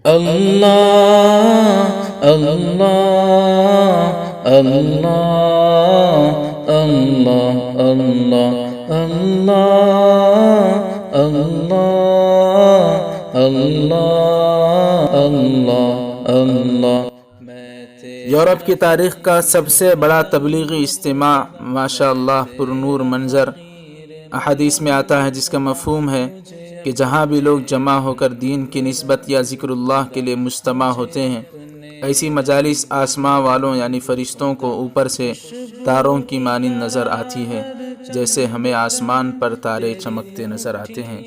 اللہ اللہ اللہ اللہ اللہ اللہ اللہ اللہ اللہ اللہ۔ Europe کی تاریخ کا سب سے بڑا تبلیغی اجتماع ماشاء اللہ پرنور منظر احادیث میں آتا ہے، جس کا مفہوم ہے کہ جہاں بھی لوگ جمع ہو کر دین کی نسبت یا ذکر اللہ کے لیے مجتمع ہوتے ہیں، ایسی مجالس آسماں والوں یعنی فرشتوں کو اوپر سے تاروں کی مانند نظر آتی ہے، جیسے ہمیں آسمان پر تارے چمکتے نظر آتے ہیں۔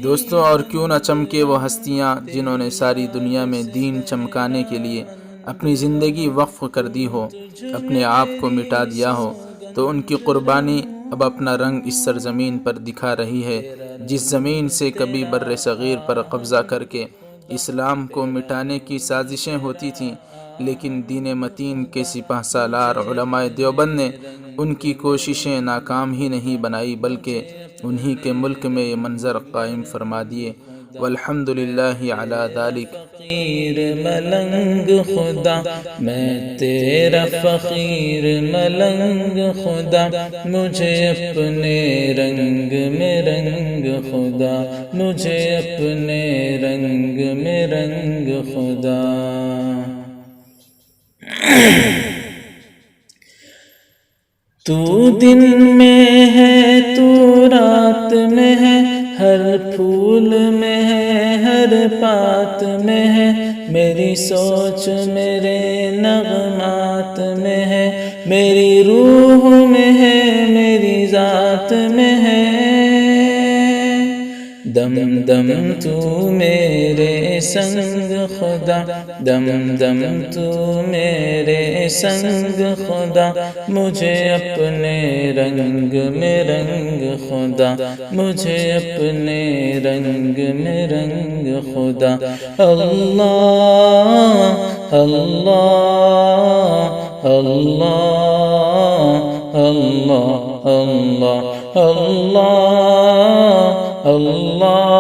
دوستوں، اور کیوں نہ چمکے وہ ہستیاں جنہوں نے ساری دنیا میں دین چمکانے کے لیے اپنی زندگی وقف کر دی ہو، اپنے آپ کو مٹا دیا ہو، تو ان کی قربانی اب اپنا رنگ اس سرزمین پر دکھا رہی ہے، جس زمین سے کبھی بر صغیر پر قبضہ کر کے اسلام کو مٹانے کی سازشیں ہوتی تھیں، لیکن دین متین کے سپہ سالار علماء دیوبند نے ان کی کوششیں ناکام ہی نہیں بنائی، بلکہ انہی کے ملک میں یہ منظر قائم فرما دیے۔ والحمدللہ علی ذالک۔ فقیر ملنگ خدا میں تیرا فقیر ملنگ خدا، مجھے اپنے رنگ میں رنگ خدا، مجھے اپنے رنگ میں رنگ خدا۔ تو دن میں ہے تو رات میں ہے، ہر پھول میں ہے ہر بات میں ہے، میری سوچ میرے نغمات میں ہے، میری روح میں ہے میری ذات میں ہے۔ دم دم تو میرے سنگ خدا، دم دم تو میرے سنگ خدا، مجھے اپنے رنگ میں رنگ خدا، مجھے اپنے رنگ میں رنگ خدا۔ اللہ اللہ اللہ اللہ اللہ اللہ اللہ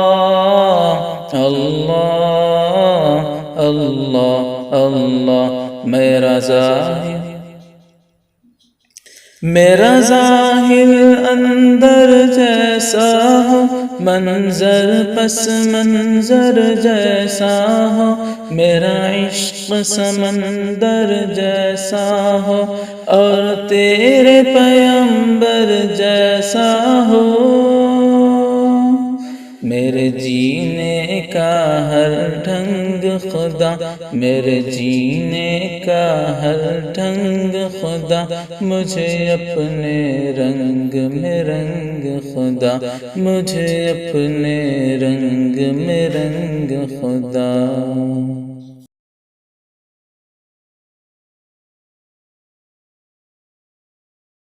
اللہ اللہ اللہ۔ میرا ظاہر اندر جیسا ہو، منظر پس منظر جیسا ہو، میرا عشق سمندر جیسا ہو، اور تیرے پیغمبر جیسا ہو، میرے جینے کا ہر ڈھنگ خدا، میرے جینے کا ہر ڈھنگ خدا، مجھے اپنے رنگ میں رنگ خدا، مجھے اپنے رنگ میں رنگ خدا۔